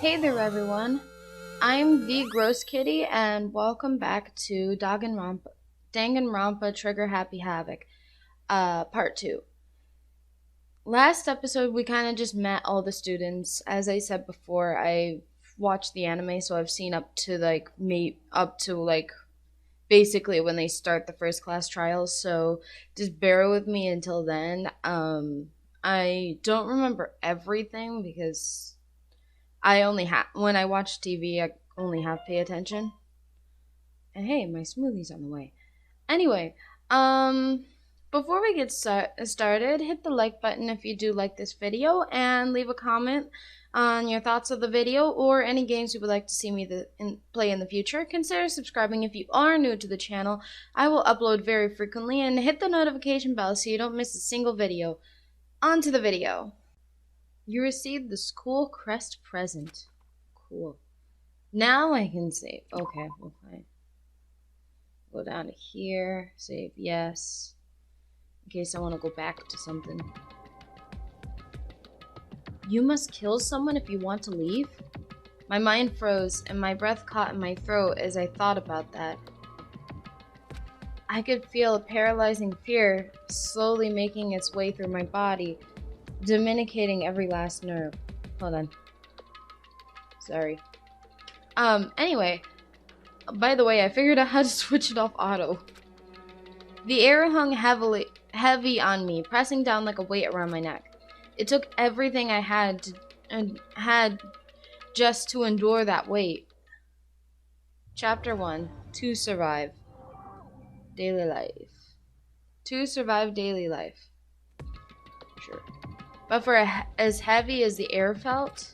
Hey there everyone, I'm the Gross Kitty and welcome back to Danganronpa Trigger Happy Havoc, part 2. Last episode we kind of just met all the students. As I said before, I watched the anime, so I've seen up to basically when they start the first class trials, so just bear with me until then. I don't remember everything because when I watch TV, I only half pay attention. And hey, my smoothie's on the way. Anyway, before we get started, hit the like button if you do like this video, and leave a comment on your thoughts of the video or any games you would like to see me play in the future. Consider subscribing if you are new to the channel. I will upload very frequently, and hit the notification bell so you don't miss a single video. On to the video. You received the school crest present. Cool. Now I can save. Okay, well, fine. Go down to here. Save yes. In case I want to go back to something. You must kill someone if you want to leave? My mind froze and my breath caught in my throat as I thought about that. I could feel a paralyzing fear slowly making its way through my body, dominicating every last nerve. Hold on. Sorry. Anyway. By the way, I figured out how to switch it off auto. The air hung heavy on me, pressing down like a weight around my neck. It took everything I had just to endure that weight. Chapter 1. To survive. Daily life. To survive daily life. Sure. But for as heavy as the air felt,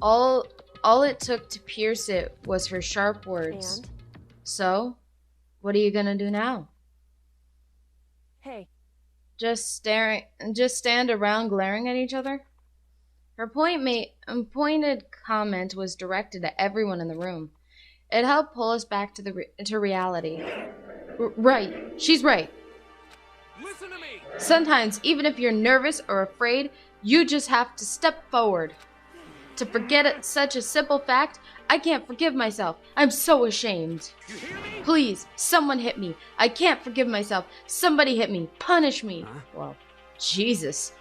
all it took to pierce it was her sharp words. And? So, what are you gonna do now? Hey. Just stand around glaring at each other? Her pointed comment was directed at everyone in the room. It helped pull us back to reality. Right, she's right. Listen to me. Sometimes, even if you're nervous or afraid, you just have to step forward. To forget such a simple fact, I can't forgive myself. I'm so ashamed. You hear me? Please, someone hit me. I can't forgive myself. Somebody hit me. Punish me. Huh? Well, Jesus.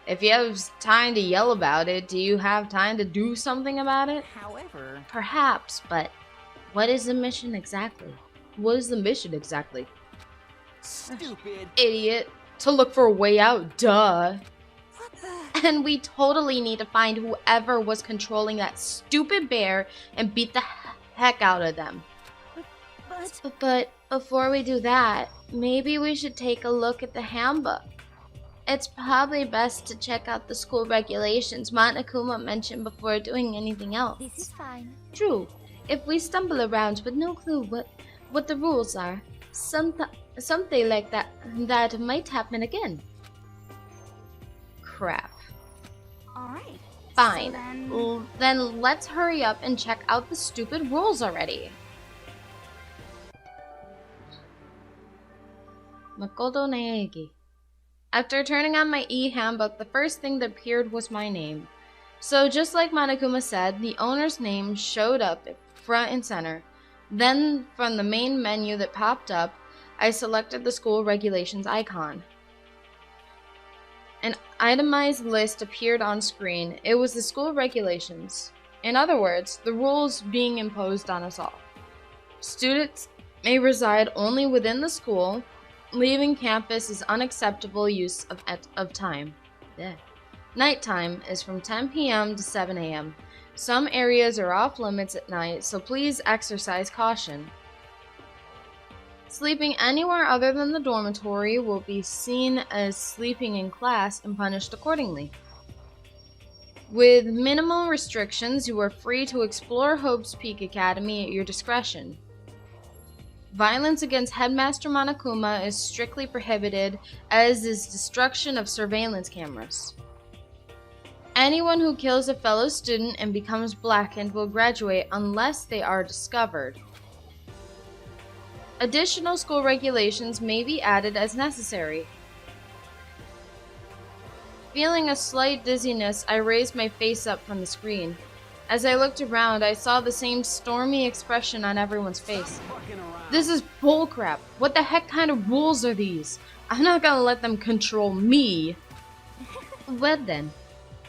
If you have time to yell about it, do you have time to do something about it? However, Perhaps, but what is the mission exactly? What is the mission exactly? Stupid. Idiot. To look for a way out, duh. what the? And we totally need to find whoever was controlling that stupid bear and beat the heck out of them. But before we do that, maybe we should take a look at the handbook. It's probably best to check out the school regulations Monokuma mentioned before doing anything else. This is fine. True. If we stumble around with no clue what the rules are, something like that might happen again. Crap. All right. Fine. So Then let's hurry up and check out the stupid rules already. Makoto Naegi. After turning on my e-handbook, the first thing that appeared was my name. So just like Monokuma said, the owner's name showed up front and center. Then, from the main menu that popped up, I selected the school regulations icon. An itemized list appeared on screen. It was the school regulations. In other words, the rules being imposed on us all. Students may reside only within the school. Leaving campus is unacceptable use of time. Yeah. Nighttime is from 10 p.m. to 7 a.m. Some areas are off limits at night, so please exercise caution. Sleeping anywhere other than the dormitory will be seen as sleeping in class and punished accordingly. With minimal restrictions, you are free to explore Hope's Peak Academy at your discretion. Violence against Headmaster Monokuma is strictly prohibited, as is destruction of surveillance cameras. Anyone who kills a fellow student and becomes blackened will graduate unless they are discovered. Additional school regulations may be added as necessary. Feeling a slight dizziness, I raised my face up from the screen. As I looked around, I saw the same stormy expression on everyone's face. Fucking around. This is bullcrap. What the heck kind of rules are these? I'm not gonna let them control me. Well then,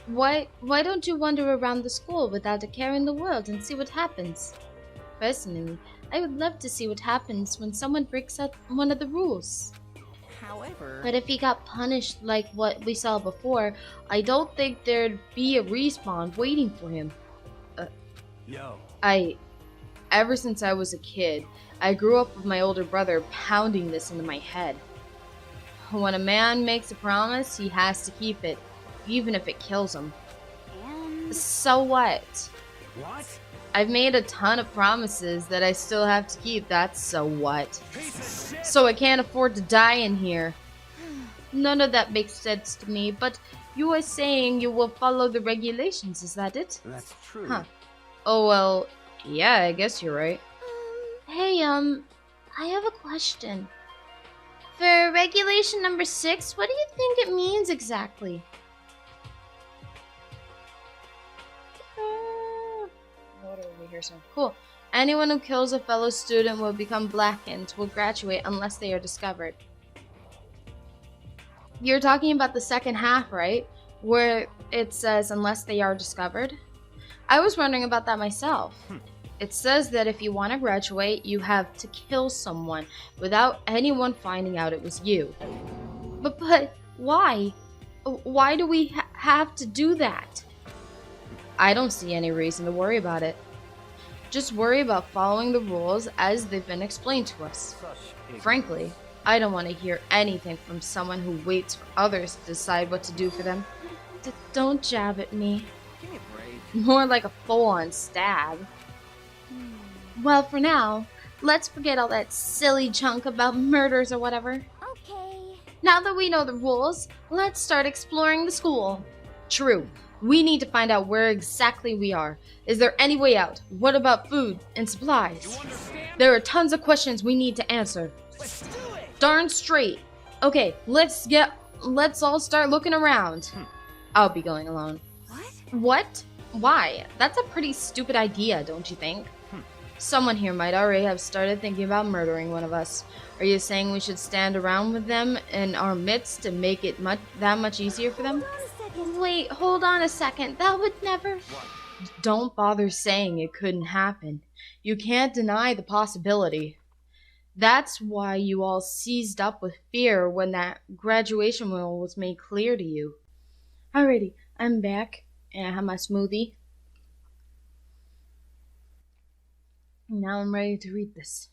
why don't you wander around the school without a care in the world and see what happens? Personally, I would love to see what happens when someone breaks up one of the rules. However, But if he got punished like what we saw before, I don't think there'd be a respawn waiting for him. Yo. Ever since I was a kid, I grew up with my older brother pounding this into my head. When a man makes a promise, he has to keep it, even if it kills him. and So what? What? I've made a ton of promises that I still have to keep, that's so what? Piece of shit. So I can't afford to die in here. None of that makes sense to me, but you are saying you will follow the regulations, is that it? That's true. Huh. Oh well, yeah, I guess you're right. Hey, I have a question. For regulation number 6, what do you think it means exactly? What are we here soon? Cool. Anyone who kills a fellow student will become blackened, will graduate unless they are discovered. You're talking about the second half, right? Where it says unless they are discovered? I was wondering about that myself. It says that if you want to graduate, you have to kill someone without anyone finding out it was you. But why? Why do we have to do that? I don't see any reason to worry about it. Just worry about following the rules as they've been explained to us. Such a Frankly, I don't want to hear anything from someone who waits for others to decide what to do for them. Don't jab at me. Give me a break. More like a full-on stab. Well, for now, let's forget all that silly junk about murders or whatever. okay. Now that we know the rules, let's start exploring the school. True. We need to find out where exactly we are. Is there any way out? What about food and supplies? You understand? There are tons of questions we need to answer. Let's do it. Darn straight. Okay, let's all start looking around. I'll be going alone. What? What? Why? That's a pretty stupid idea, don't you think? Someone here might already have started thinking about murdering one of us. Are you saying we should stand around with them in our midst to make it that much easier for them? Hold on a second. Wait, hold on a second. That would never... Don't bother saying it couldn't happen. You can't deny the possibility. That's why you all seized up with fear when that graduation rule was made clear to you. Alrighty, I'm back, and I have my smoothie. Now I'm ready to read this.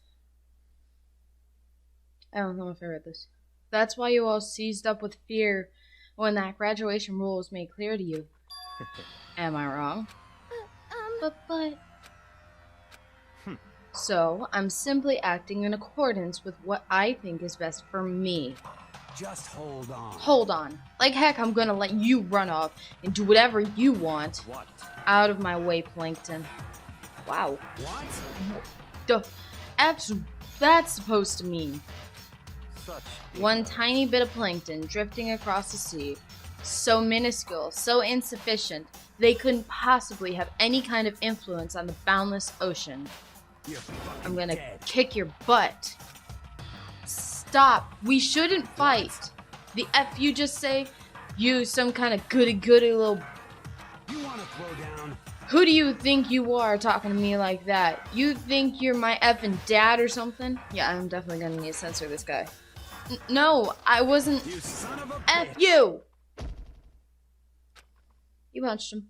I don't know if I read this. That's why you all seized up with fear when that graduation rule was made clear to you. Am I wrong? But... So, I'm simply acting in accordance with what I think is best for me. Just hold on. Hold on. Like heck, I'm gonna let you run off and do whatever you want. What? Out of my way, Plankton. Wow. What? The F's that's supposed to mean? Such a One tiny bit of plankton drifting across the sea. So minuscule, so insufficient, they couldn't possibly have any kind of influence on the boundless ocean. You're fucking I'm gonna dead. kick your butt. Stop. We shouldn't fight. The F you just say? You some kind of goody-goody little... You wanna throw down? Who do you think you are talking to me like that? You think you're my effing dad or something? Yeah, I'm definitely gonna need to censor this guy. No, I wasn't... You son of a F bitch. you! He punched him.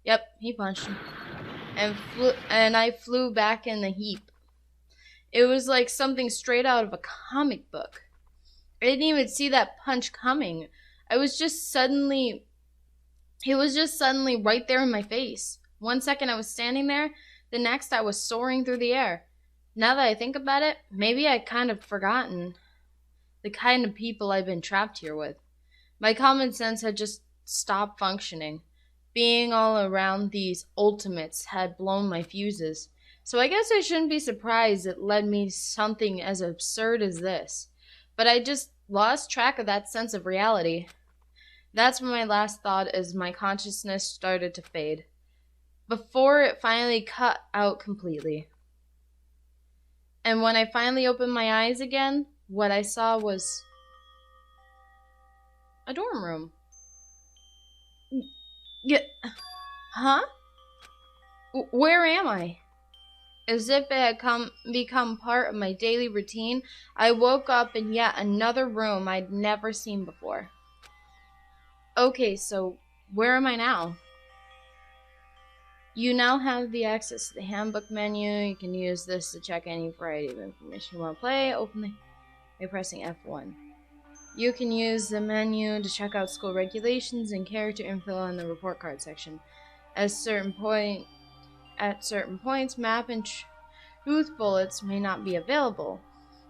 Yep, he punched him. And I flew back in the heap. It was like something straight out of a comic book. I didn't even see that punch coming. It was just suddenly right there in my face. 1 second I was standing there, the next I was soaring through the air. Now that I think about it, maybe I kind of forgotten the kind of people I've been trapped here with. My common sense had just stopped functioning. Being all around these ultimates had blown my fuses. So I guess I shouldn't be surprised it led me to something as absurd as this. But I just lost track of that sense of reality. That's my last thought as my consciousness started to fade. before it finally cut out completely. And when I finally opened my eyes again, what I saw was a dorm room. Yeah. Huh? Where am I? As if it had become part of my daily routine, I woke up in yet another room I'd never seen before. Okay, so where am I now? You now have the access to the handbook menu. You can use this to check any variety of information you want to play. Open by pressing F1. You can use the menu to check out school regulations and character info in the report card section. At certain points, map and truth bullets may not be available.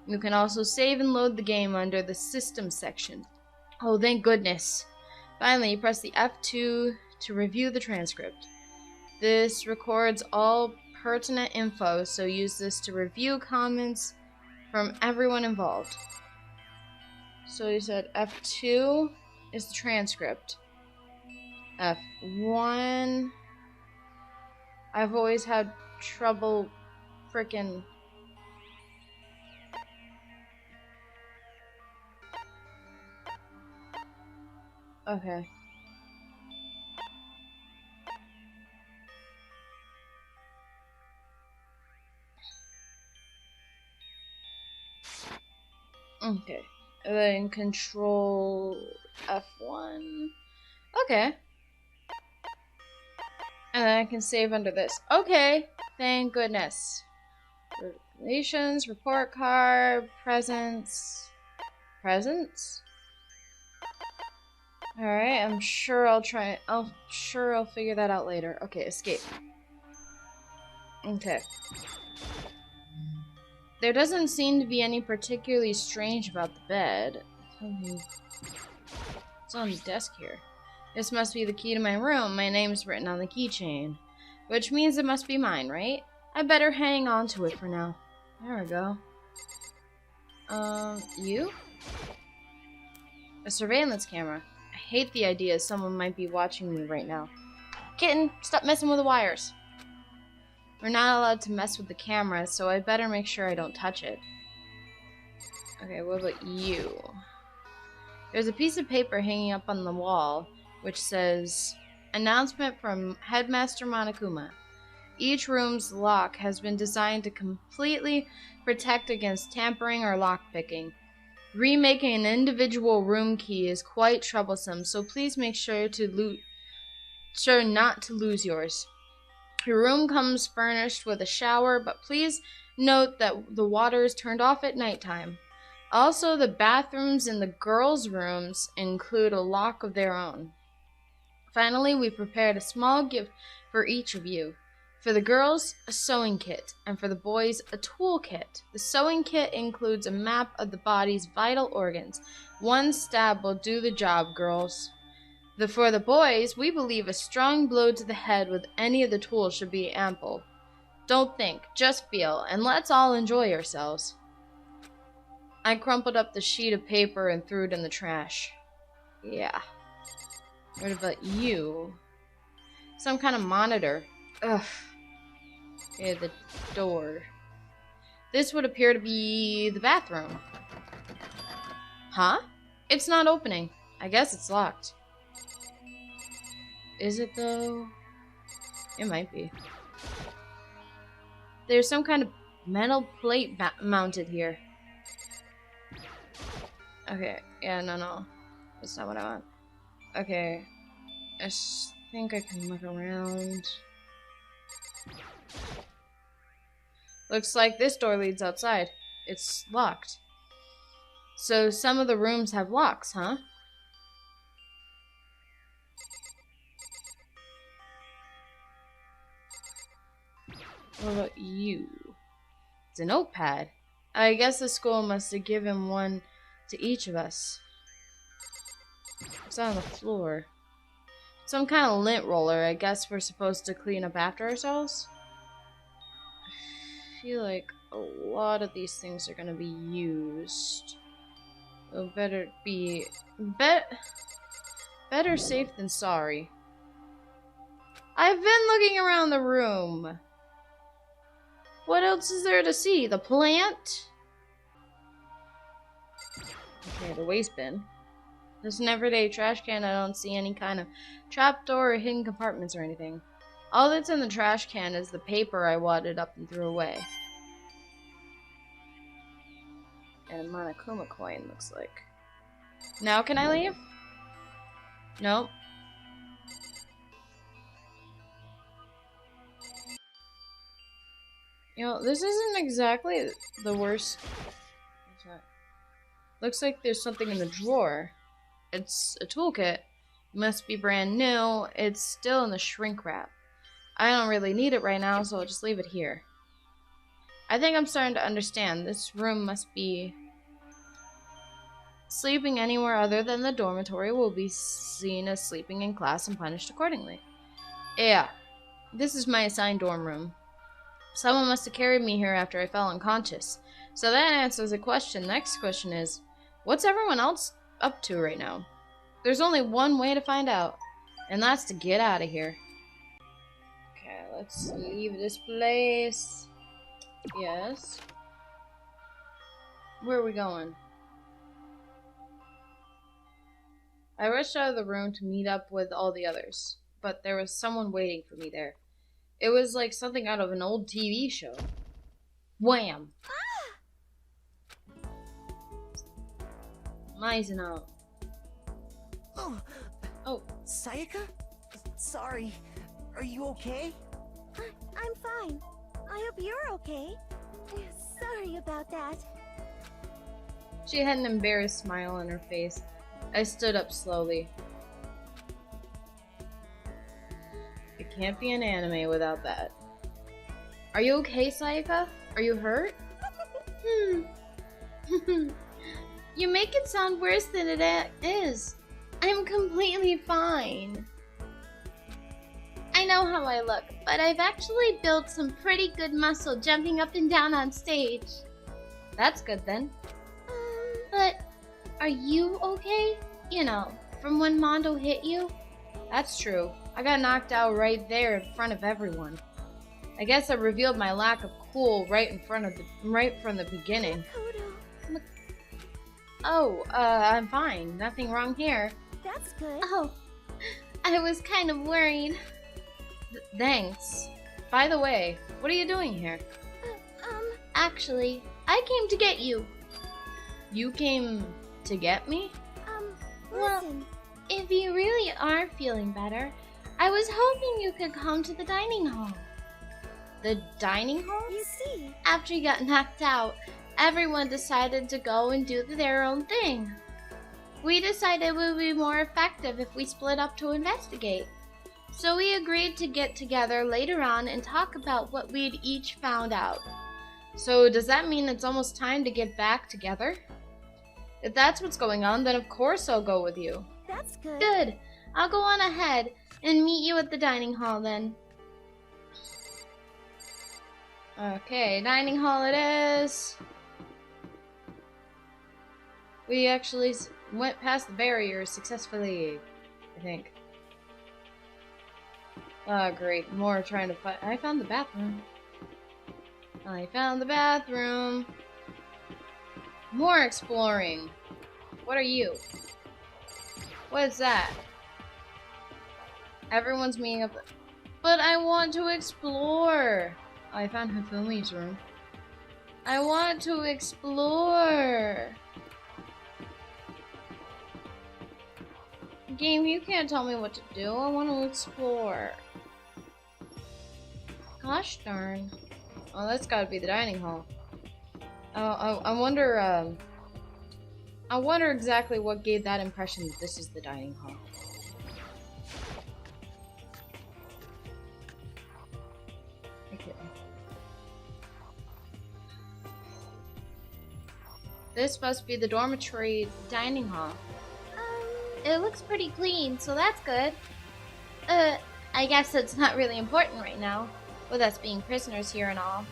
You can also save and load the game under the system section. Oh, thank goodness. Finally, press the F2 to review the transcript. This records all pertinent info, so use this to review comments from everyone involved. So you said F2 is the transcript. F1. I've always had trouble frickin'. Okay. Okay. And then control F1. Okay. And then I can save under this. Okay. Thank goodness. Regulations, report card, presents. Presents? Alright, I'm sure I'll figure that out later. Okay, escape. Okay. There doesn't seem to be any particularly strange about the bed. It's on the desk here. This must be the key to my room. My name's written on the keychain. Which means it must be mine, right? I better hang on to it for now. There we go. You? A surveillance camera. I hate the idea someone might be watching me right now. Kitten, stop messing with the wires. We're not allowed to mess with the camera, so I better make sure I don't touch it. Okay, what about you? There's a piece of paper hanging up on the wall, which says, Announcement from Headmaster Monokuma. Each room's lock has been designed to completely protect against tampering or lockpicking. Remaking an individual room key is quite troublesome, so please make sure not to lose yours. Your room comes furnished with a shower, but please note that the water is turned off at nighttime. Also, the bathrooms in the girls' rooms include a lock of their own. Finally, we prepared a small gift for each of you. For the girls, a sewing kit, and for the boys, a tool kit. The sewing kit includes a map of the body's vital organs. One stab will do the job, girls. For the boys, we believe a strong blow to the head with any of the tools should be ample. Don't think, just feel, and let's all enjoy ourselves. I crumpled up the sheet of paper and threw it in the trash. Yeah. What about you? Some kind of monitor. Ugh. Okay, the door. This would appear to be the bathroom. Huh? It's not opening. I guess it's locked. Is it though? It might be. There's some kind of metal plate mounted here. Okay, yeah, no. That's not what I want. Okay. I think I can look around. Looks like this door leads outside. It's locked. So some of the rooms have locks, huh? What about you? It's a notepad. I guess the school must have given one to each of us. It's on the floor. Some kind of lint roller. I guess we're supposed to clean up after ourselves? I feel like a lot of these things are going to be used. So better be... better safe than sorry. I've been looking around the room. What else is there to see? The plant? Okay, the waste bin. This is an everyday trash can. I don't see any kind of trapdoor or hidden compartments or anything. All that's in the trash can is the paper I wadded up and threw away. And a Monokuma coin, looks like. Now can I leave? Nope. You know, this isn't exactly the worst. What's that? Looks like there's something in the drawer. It's a toolkit. Must be brand new. It's still in the shrink wrap. I don't really need it right now, so I'll just leave it here. I think I'm starting to understand. This room must be... Sleeping anywhere other than the dormitory will be seen as sleeping in class and punished accordingly. Yeah, this is my assigned dorm room. Someone must have carried me here after I fell unconscious. So that answers the question. Next question is, what's everyone else up to right now? There's only one way to find out, and that's to get out of here. Okay, let's leave this place. Yes. Where are we going? I rushed out of the room to meet up with all the others, but there was someone waiting for me there. It was like something out of an old TV show. Wham! Mizing out. Oh. Sayaka? Sorry. Are you okay? I'm fine. I hope you're okay. Sorry about that. She had an embarrassed smile on her face. I stood up slowly. It can't be an anime without that. Are you okay, Sayaka? Are you hurt? You make it sound worse than it is. I'm completely fine. I know how I look, but I've actually built some pretty good muscle jumping up and down on stage. That's good then. But are you okay? You know, from when Mondo hit you? That's true. I got knocked out right there in front of everyone. I guess I revealed my lack of cool right from the beginning. Oh, I'm fine. Nothing wrong here. That's good. Oh, I was kind of worried. Thanks. By the way, what are you doing here? Actually, I came to get you. You came to get me? Well, Listen. if you really are feeling better, I was hoping you could come to the dining hall. The dining hall? You see. After you got knocked out, everyone decided to go and do their own thing. We decided it would be more effective if we split up to investigate. So we agreed to get together later on and talk about what we'd each found out. So does that mean it's almost time to get back together? If that's what's going on, then of course I'll go with you. That's good. Good. I'll go on ahead and meet you at the dining hall then. Okay, dining hall it is. We actually went past the barrier successfully, I think. Oh, great. More trying to find. I found the bathroom. I found the bathroom. More exploring. What are you? What is that? Everyone's meeting up. But I want to explore. I found Hifumi's room. I want to explore. Game, you can't tell me what to do. I want to explore. Gosh darn. Oh, that's gotta be the dining hall. I wonder exactly what gave that impression that this is the dining hall. Okay. This must be the dormitory dining hall. It looks pretty clean, so that's good. I guess it's not really important right now, with us being prisoners here and all.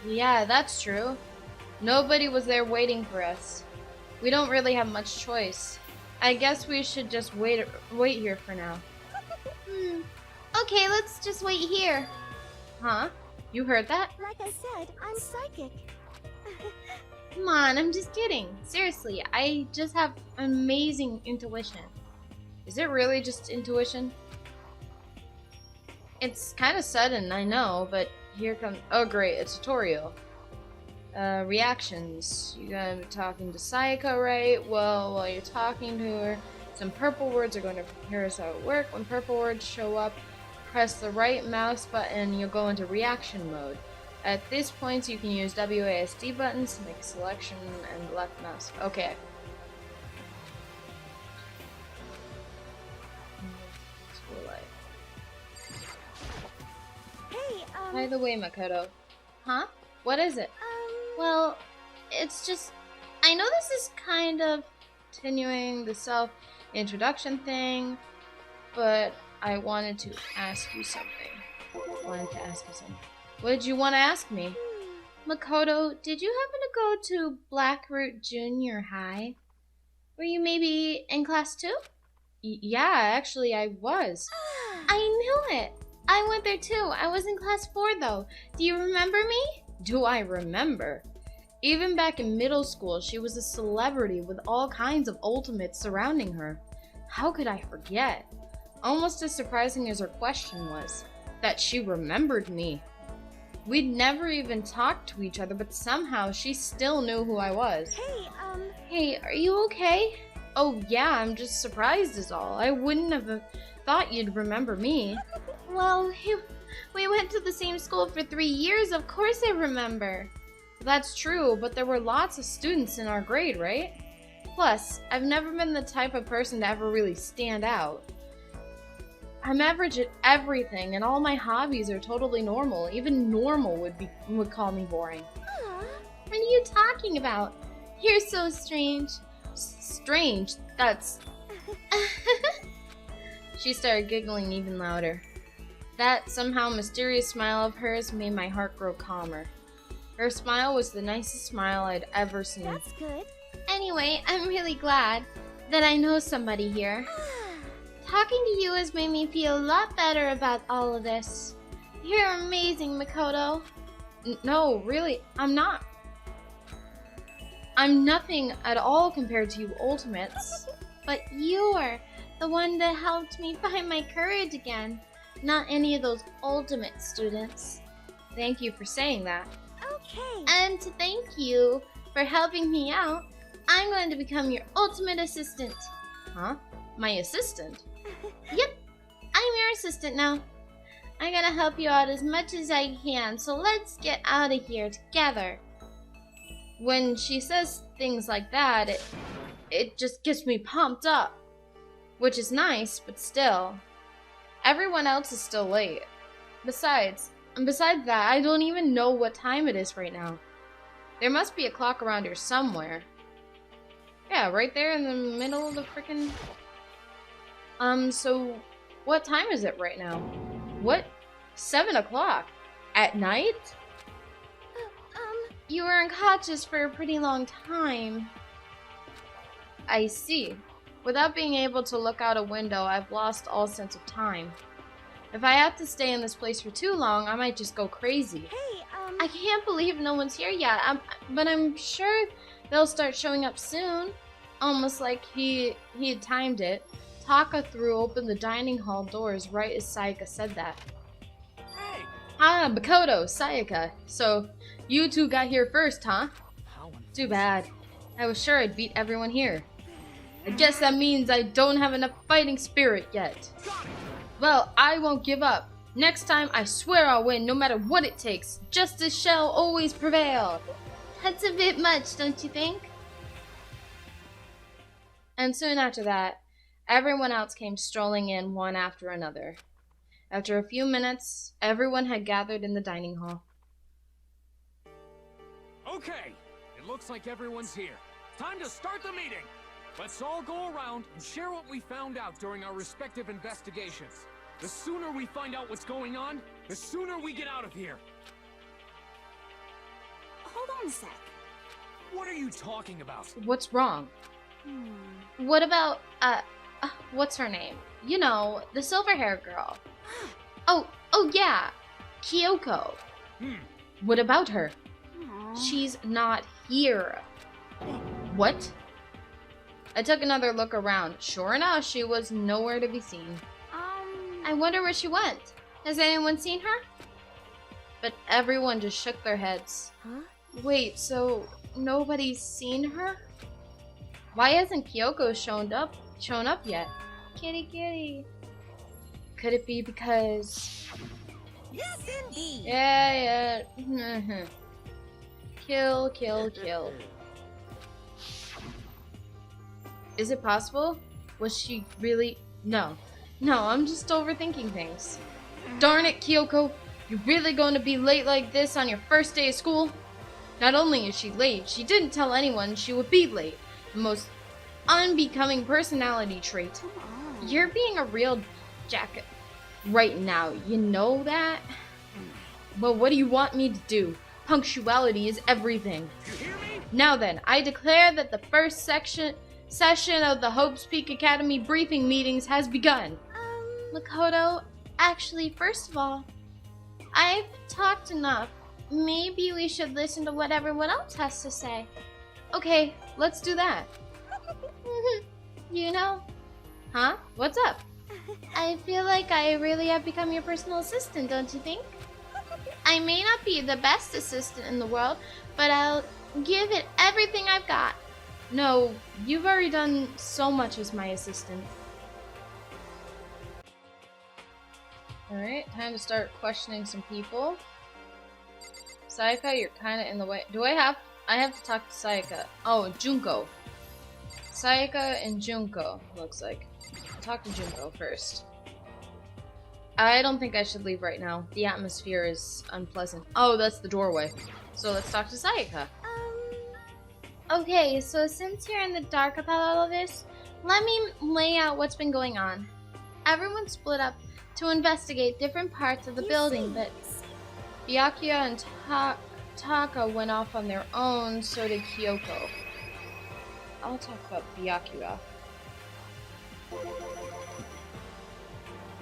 Yeah, that's true. Nobody was there waiting for us. We don't really have much choice. I guess we should just wait here for now. Okay, let's just wait here. Huh? You heard that? Like I said, I'm psychic. Come on, I'm just kidding. Seriously, I just have amazing intuition. Is it really just intuition? It's kind of sudden, I know, but here comes... Oh great, a tutorial. Reactions. You gotta be talking to Sayaka, right? Well, while you're talking to her, some purple words are going to prepare us how it work. When purple words show up, press the right mouse button and you'll go into reaction mode. At this point, you can use WASD buttons to make a selection and left mouse. Okay. Hey, By the way, Makoto. Huh? What is it? Well, it's just... I know this is kind of continuing the self-introduction thing, but I wanted to ask you something. What did you want to ask me? Makoto, did you happen to go to Blackroot Junior High? Were you maybe in class 2? Yeah, actually I was. I knew it! I went there too. I was in class 4 though. Do you remember me? Do I remember? Even back in middle school, she was a celebrity with all kinds of ultimates surrounding her. How could I forget? Almost as surprising as her question was, that she remembered me. We'd never even talked to each other, but somehow she still knew who I was. Hey, are you okay? Oh yeah, I'm just surprised is all. I wouldn't have thought you'd remember me. Well, we went to the same school for 3 years, of course I remember. That's true, but there were lots of students in our grade, right? Plus, I've never been the type of person to ever really stand out. I'm average at everything, and all my hobbies are totally normal. Even normal would call me boring. What are you talking about? You're so strange. Strange? That's... She started giggling even louder. That somehow mysterious smile of hers made my heart grow calmer. Her smile was the nicest smile I'd ever seen. That's good. Anyway, I'm really glad that I know somebody here. Talking to you has made me feel a lot better about all of this. You're amazing, Makoto. No, really, I'm not. I'm nothing at all compared to you Ultimates. But you're the one that helped me find my courage again. Not any of those Ultimate students. Thank you for saying that. Okay. And to thank you for helping me out, I'm going to become your ultimate assistant. Huh? My assistant? Yep, I'm your assistant now. I'm gonna help you out as much as I can, so let's get out of here together. When she says things like that, it just gets me pumped up. Which is nice, but still. Everyone else is still late. Besides that, I don't even know what time it is right now. There must be a clock around here somewhere. Yeah, right there in the middle of the frickin'... So what time is it right now? What? 7 o'clock? At night? You were unconscious for a pretty long time. I see. Without being able to look out a window, I've lost all sense of time. If I have to stay in this place for too long, I might just go crazy. Hey, I can't believe no one's here yet, but I'm sure they'll start showing up soon. Almost like he had timed it. Taka threw open the dining hall doors right as Sayaka said that. Hey! Ah, Makoto, Sayaka. So, you two got here first, huh? Too bad. I was sure I'd beat everyone here. I guess that means I don't have enough fighting spirit yet. Well, I won't give up. Next time, I swear I'll win no matter what it takes. Justice shall always prevail. That's a bit much, don't you think? And soon after that, everyone else came strolling in one after another. After a few minutes, everyone had gathered in the dining hall. Okay, it looks like everyone's here. Time to start the meeting. Let's all go around and share what we found out during our respective investigations. The sooner we find out what's going on, the sooner we get out of here. hold on a sec. What are you talking about? What's wrong? What about, what's her name? You know, the silver-haired girl. Oh yeah, Kyoko. What about her? Aw. She's not here. What? I took another look around. Sure enough, she was nowhere to be seen. I wonder where she went. Has anyone seen her? But everyone just shook their heads. Huh? Wait, so nobody's seen her? Why hasn't Kyoko shown up yet? Kitty kitty. Could it be because... Yes, indeed. Yeah. Kill. Is it possible? Was she really... No, I'm just overthinking things. Darn it, Kyoko. You're really going to be late like this on your first day of school? Not only is she late, she didn't tell anyone she would be late. The most unbecoming personality trait. Come on. You're being a real jacket right now, you know that? But what do you want me to do? Punctuality is everything. You hear me? Now then, I declare that the first session of the Hope's Peak Academy briefing meetings has begun. Makoto, actually, first of all, I've talked enough. Maybe we should listen to what everyone else has to say. Okay, let's do that. You know? Huh? What's up? I feel like I really have become your personal assistant, don't you think? I may not be the best assistant in the world, but I'll give it everything I've got. No, you've already done so much as my assistant. Alright, time to start questioning some people. Sayaka, you're kinda in the way. I have to talk to Sayaka. Oh, Junko. Sayaka and Junko, looks like. I'll talk to Junko first. I don't think I should leave right now. The atmosphere is unpleasant. Oh, that's the doorway. So let's talk to Sayaka. Okay, so since you're in the dark about all of this, let me lay out what's been going on. Everyone split up to investigate different parts of the building, but Byakuya and Taka went off on their own, so did Kyoko. I'll talk about Byakuya.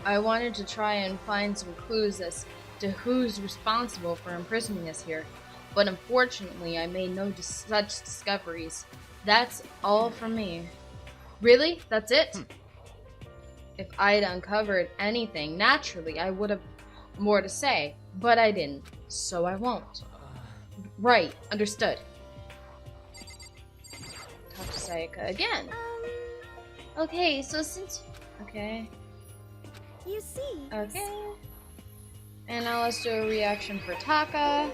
I wanted to try and find some clues as to who's responsible for imprisoning us here, but unfortunately I made no such discoveries. That's all from me. Really? That's it? If I'd uncovered anything, naturally I would have more to say, but I didn't, so I won't. Right, understood. Talk to Sayaka again. Okay, so since... Okay. You see. Okay. And now let's do a reaction for Taka.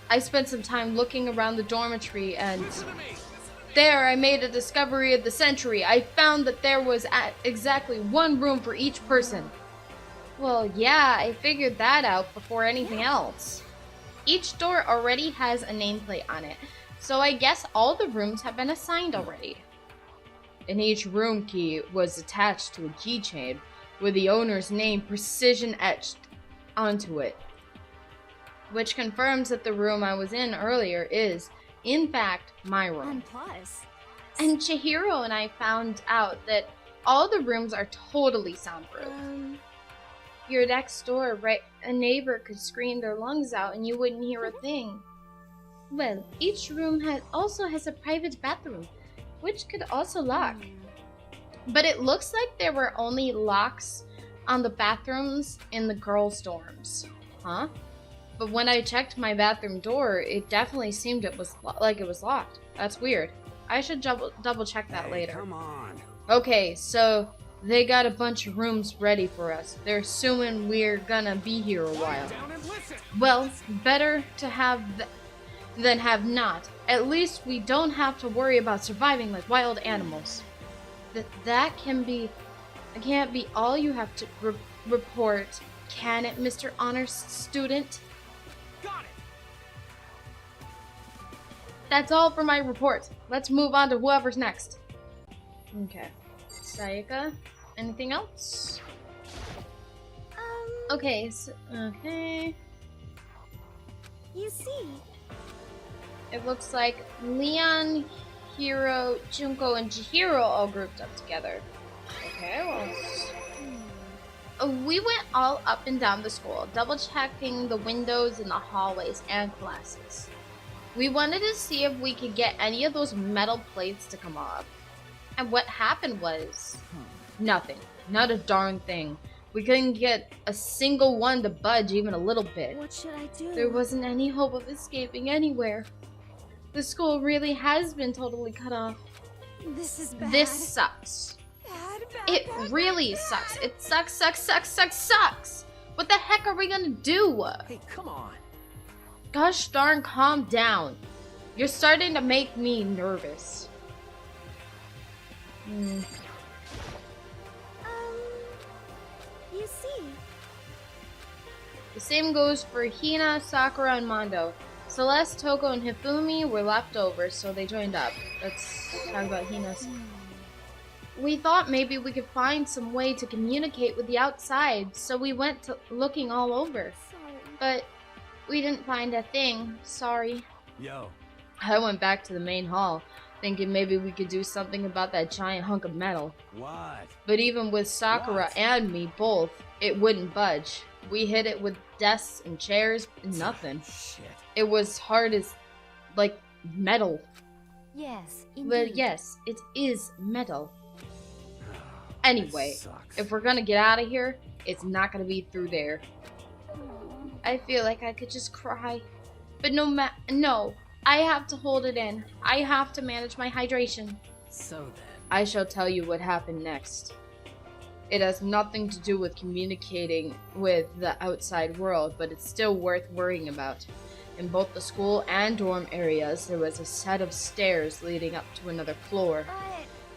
I spent some time looking around the dormitory and there I made a discovery of the century. I found that there was exactly one room for each person. Well, yeah, I figured that out before anything else. Each door already has a nameplate on it, so I guess all the rooms have been assigned already. And each room key was attached to a keychain with the owner's name precision etched onto it, which confirms that the room I was in earlier is, in fact, my room. And plus... And Chihiro and I found out that all the rooms are totally soundproof. Your next door, right? A neighbor could scream their lungs out and you wouldn't hear a thing. Well, each room also has a private bathroom, which could also lock. But it looks like there were only locks on the bathrooms in the girls' dorms. Huh? But when I checked my bathroom door, it definitely seemed it was locked. That's weird. I should double check that later. Come on. Okay, so they got a bunch of rooms ready for us. They're assuming we're gonna be here a while. Down and listen. Well, better to have than have not. At least we don't have to worry about surviving like wild animals. That can't be all you have to report, can it, Mr. Honors Student? Got it. That's all for my report. Let's move on to whoever's next. Okay. Sayaka, anything else? Okay, okay. You see. It looks like Leon, Hiro, Junko, and Chihiro all grouped up together. Okay, well... We went all up and down the school, double checking the windows in the hallways and classes. We wanted to see if we could get any of those metal plates to come off. And what happened was nothing. Not a darn thing. We couldn't get a single one to budge even a little bit. What should I do? There wasn't any hope of escaping anywhere. The school really has been totally cut off. This is bad. This sucks. It really sucks. It sucks. What the heck are we gonna do? Hey, come on. Gosh darn, calm down. You're starting to make me nervous. You see. The same goes for Hina, Sakura, and Mondo. Celeste, Toko, and Hifumi were left over, so they joined up. Let's talk about Hina's. We thought maybe we could find some way to communicate with the outside, so we went to looking all over. Sorry. But we didn't find a thing. Sorry. Yo. I went back to the main hall, thinking maybe we could do something about that giant hunk of metal. What? But even with Sakura What? and me both, it wouldn't budge. We hit it with desks and chairs and nothing. Shit. It was hard as, like, metal. Yes, indeed. But yes, it is metal. Anyway, This sucks. if we're gonna get out of here, it's not gonna be through there. I feel like I could just cry. But no, I have to hold it in. I have to manage my hydration. So then. I shall tell you what happened next. It has nothing to do with communicating with the outside world, but it's still worth worrying about. In both the school and dorm areas, there was a set of stairs leading up to another floor.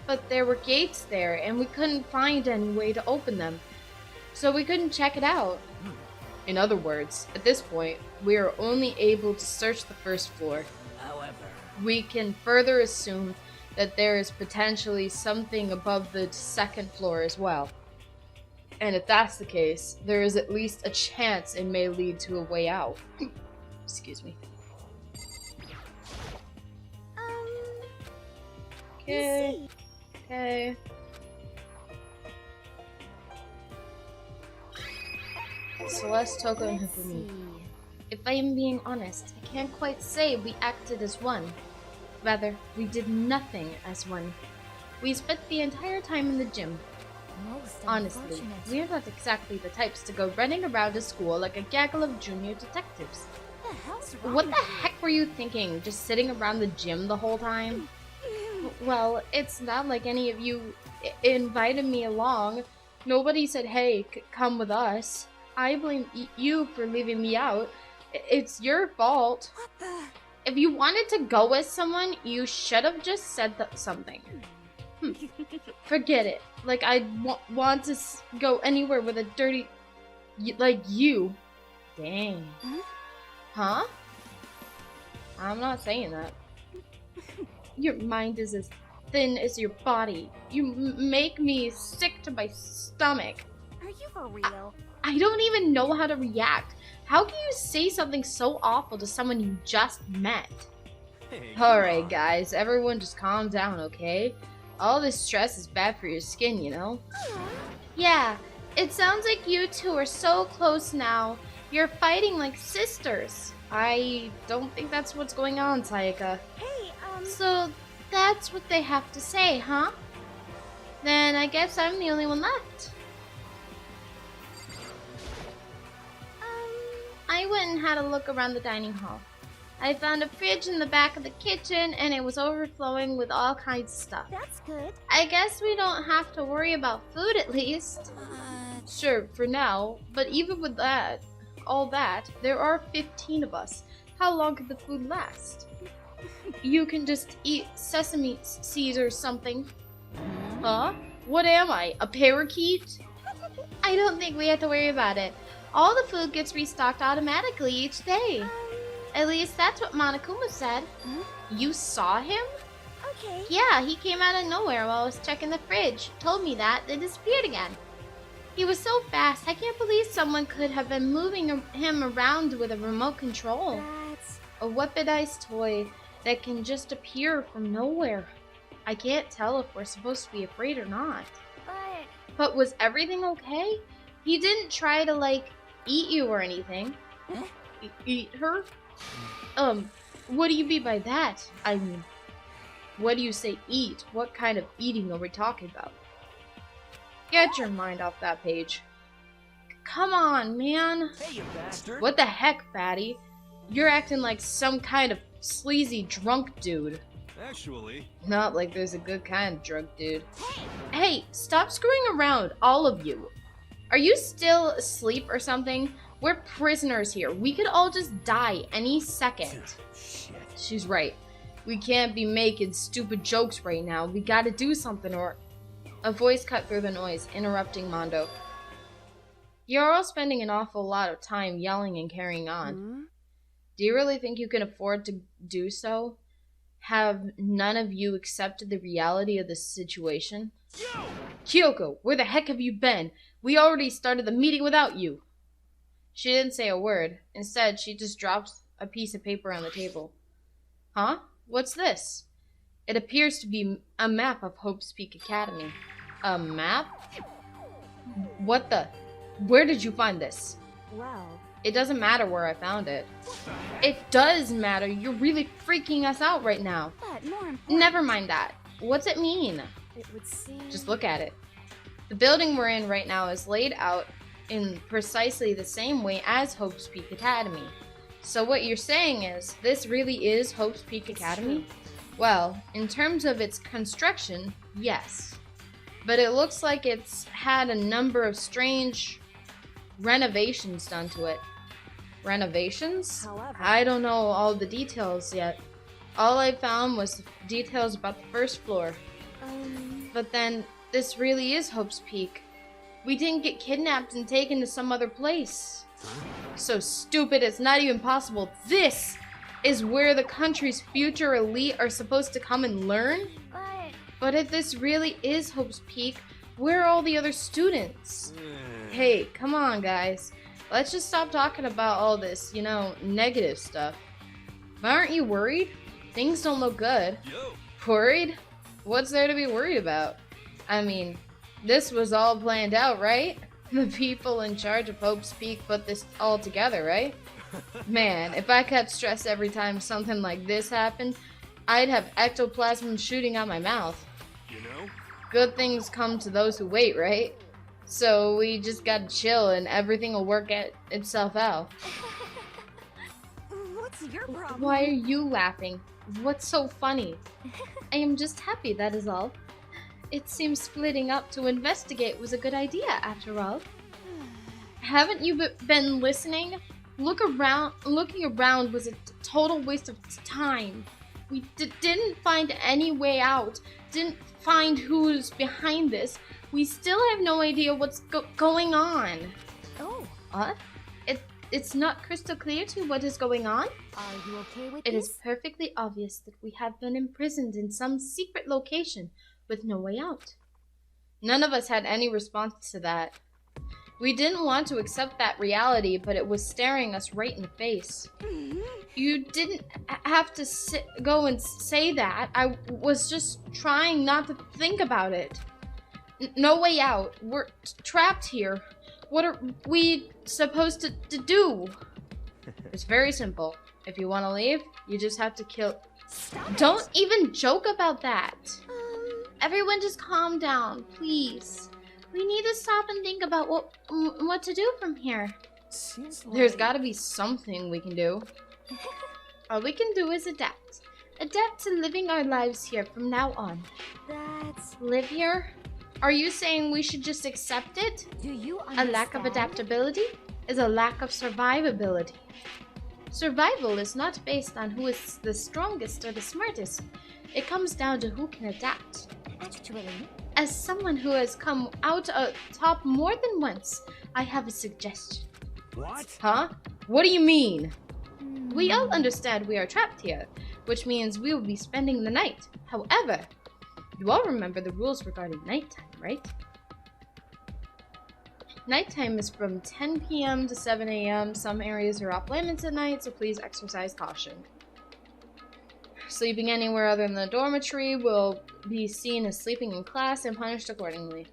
But there were gates there, and we couldn't find any way to open them. So we couldn't check it out. In other words, at this point, we are only able to search the first floor. However. We can further assume that there is potentially something above the second floor as well. And if that's the case, there is at least a chance it may lead to a way out. Excuse me. Okay. Okay. Celeste, Toko, and Hifumi. If I am being honest, I can't quite say we acted as one. Rather, we did nothing as one. We spent the entire time in the gym. Most Honestly, unfortunate. we're not exactly the types to go running around a school like a gaggle of junior detectives. What the hell's wrong What the with you? heck were you thinking? Just sitting around the gym the whole time? Well, it's not like any of you invited me along. Nobody said, hey, come with us. I blame you for leaving me out. It's your fault. What the? If you wanted to go with someone, you should have just said something. Forget it. Like, I want to go anywhere with a dirty... like you. Dang. Huh? I'm not saying that. Your mind is as thin as your body. You make me sick to my stomach. Are you for real? I don't even know how to react. How can you say something so awful to someone you just met? Hey, Alright guys, everyone just calm down, okay? All this stress is bad for your skin, you know? Yeah, it sounds like you two are so close now. You're fighting like sisters. I don't think that's what's going on, Sayaka. Hey, So that's what they have to say, huh? Then I guess I'm the only one left. I went and had a look around the dining hall. I found a fridge in the back of the kitchen and it was overflowing with all kinds of stuff. that's good. I guess we don't have to worry about food at least. Sure, for now, but even with that, all that, there are 15 of us. How long could the food last? You can just eat sesame seeds or something. Huh? What am I, a parakeet? I don't think we have to worry about it. All the food gets restocked automatically each day. At least that's what Monokuma said. You saw him? Okay. Yeah, he came out of nowhere while I was checking the fridge. Told me that, then disappeared again. He was so fast, I can't believe someone could have been moving him around with a remote control. That's... A weaponized toy that can just appear from nowhere. I can't tell if we're supposed to be afraid or not. But... But was everything okay? He didn't try to, like, eat you or anything. Eh? Eat her? What do you mean by that? I mean, what do you say eat? What kind of eating are we talking about? Get your mind off that page. Come on, man. Hey, you bastard! What the heck, fatty? You're acting like some kind of sleazy drunk dude. Actually, Not like there's a good kind of drunk dude. Hey, stop screwing around, all of you. Are you still asleep or something? We're prisoners here. We could all just die any second. Shit. She's right. We can't be making stupid jokes right now. We gotta do something or... A voice cut through the noise, interrupting Mondo. You're all spending an awful lot of time yelling and carrying on. Do you really think you can afford to do so? Have none of you accepted the reality of this situation? Kyoko, where the heck have you been? We already started the meeting without you. She didn't say a word. Instead, she just dropped a piece of paper on the table. Huh? What's this? It appears to be a map of Hope's Peak Academy. A map? What the? Where did you find this? Well, It doesn't matter where I found it. It does matter. You're really freaking us out right now. but more important, Never mind that. What's it mean? it would seem... Just look at it. The building we're in right now is laid out in precisely the same way as Hope's Peak Academy. So what you're saying is, this really is Hope's Peak Academy? Well, in terms of its construction, yes. But it looks like it's had a number of strange renovations done to it. Renovations? However, I don't know all the details yet. All I found was details about the first floor. But then, this really is Hope's Peak. We didn't get kidnapped and taken to some other place. So stupid, it's not even possible. This is where the country's future elite are supposed to come and learn? But if this really is Hope's Peak, where are all the other students? Hey, come on, guys. Let's just stop talking about all this, negative stuff. Aren't you worried? Things don't look good. yo, Worried? What's there to be worried about? I mean, this was all planned out, right? The people in charge of Hope's Peak put this all together, right? Man, if I kept stressed every time something like this happened, I'd have ectoplasm shooting out my mouth. you know? Good things come to those who wait, right? So we just gotta chill and everything will work itself out. what's your problem? Why are you laughing? What's so funny? I am just happy, that is all. It seems splitting up to investigate was a good idea, after all. Haven't you been listening? Looking around was a total waste of time. We didn't find any way out. Didn't find who's behind this. We still have no idea what's going on. Oh, What? It's not crystal clear to you what is going on? are you okay with It this? is perfectly obvious that we have been imprisoned in some secret location with no way out. None of us had any response to that. We didn't want to accept that reality, but it was staring us right in the face. You didn't have to go and say that. I was just trying not to think about it. No way out. We're trapped here. What are we supposed to do? It's very simple. If you want to leave, you just have to kill... Stop Don't even joke about that. Everyone just calm down, please. We need to stop and think about what to do from here. Seems like... There's gotta be something we can do. All we can do is adapt. Adapt to living our lives here from now on. That's... Live here? Are you saying we should just accept it? Do you A understand? lack of adaptability is a lack of survivability. Survival is not based on who is the strongest or the smartest. It comes down to who can adapt. Actually, As someone who has come out top more than once, I have a suggestion. What? Huh? What do you mean? We all understand we are trapped here, which means we will be spending the night. However, you all remember the rules regarding nighttime, right? Nighttime is from 10 p.m. to 7 a.m. Some areas are off limits at night, so please exercise caution. Sleeping anywhere other than the dormitory will be seen as sleeping in class and punished accordingly.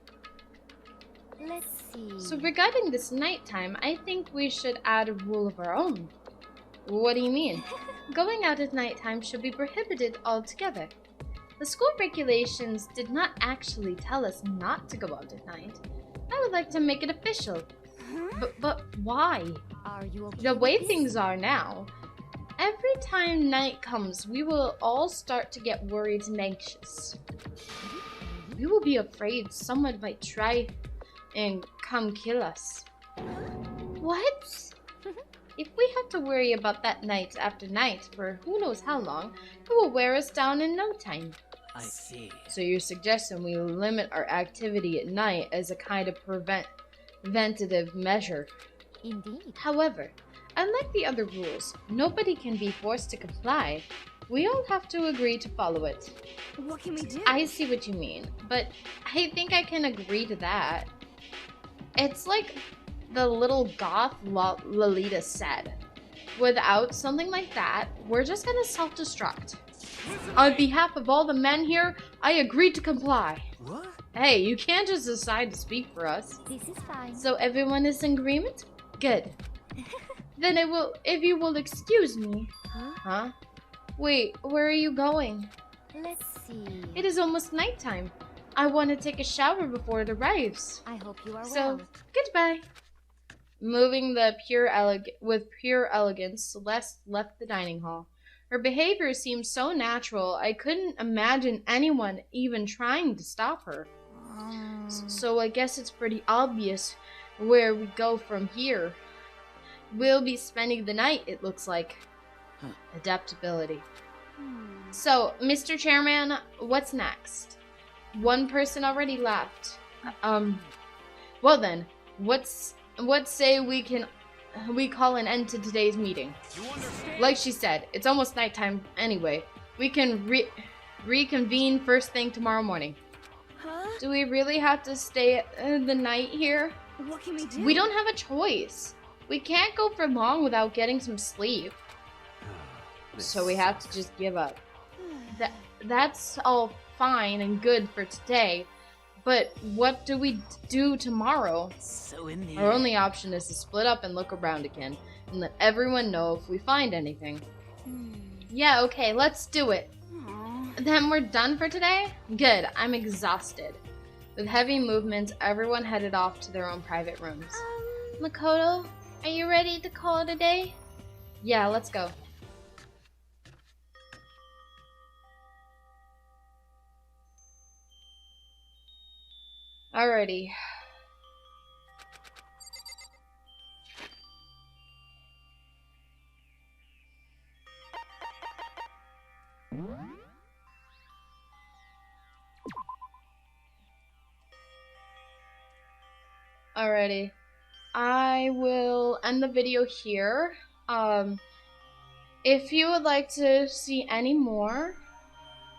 let's see. So regarding this nighttime, I think we should add a rule of our own. What do you mean? Going out at nighttime should be prohibited altogether. The school regulations did not actually tell us not to go out at night. I would like to make it official. But why? Are you okay The with way this? things are now, every time night comes, we will all start to get worried and anxious. We will be afraid someone might try and come kill us. What? If we have to worry about that night after night for who knows how long, it will wear us down in no time. I see. So you're suggesting we limit our activity at night as a kind of preventative measure. Indeed. However, unlike the other rules, nobody can be forced to comply. We all have to agree to follow it. What can we do? I see what you mean, but I think I can agree to that. It's like the little goth Lolita said. Without something like that, we're just gonna self-destruct. On behalf of all the men here, I agree to comply. What? Hey, you can't just decide to speak for us. This is fine. So everyone is in agreement? Good. Then if you will excuse me. Huh? Huh? Wait, where are you going? Let's see. It is almost nighttime. I want to take a shower before it arrives. I hope you are So, well. goodbye. Moving with pure elegance, Celeste left the dining hall. Her behavior seemed so natural, I couldn't imagine anyone even trying to stop her. So I guess it's pretty obvious where we go from here. We'll be spending the night, it looks like. Adaptability. So, Mr. Chairman, what's next? One person already left. Well then, what say we call an end to today's meeting? You understand? Like she said, it's almost nighttime anyway. We can reconvene first thing tomorrow morning. Huh? Do we really have to stay the night here? What can we do? We don't have a choice. We can't go for long without getting some sleep. So we have to just give up. That's all fine and good for today. But what do we do tomorrow? So in the Our only option is to split up and look around again and let everyone know if we find anything. Yeah, okay, let's do it. Aw. Then we're done for today? Good, I'm exhausted. With heavy movements, everyone headed off to their own private rooms. Makoto, are you ready to call it a day? Yeah, let's go. Alrighty. Alrighty. I will end the video here. If you would like to see any more,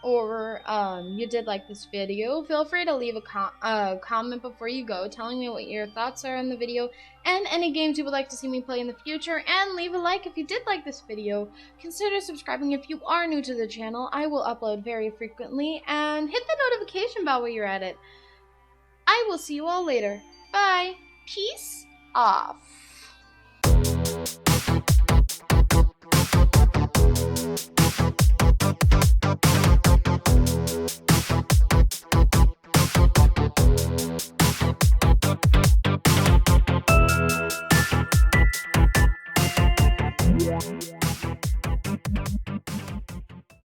or you did like this video, feel free to leave a comment before you go, telling me what your thoughts are on the video and any games you would like to see me play in the future, and leave a like if you did like this video. Consider subscribing if you are new to the channel. I will upload very frequently, and hit the notification bell while you're at it. I will see you all later. Bye. Peace off. Yeah.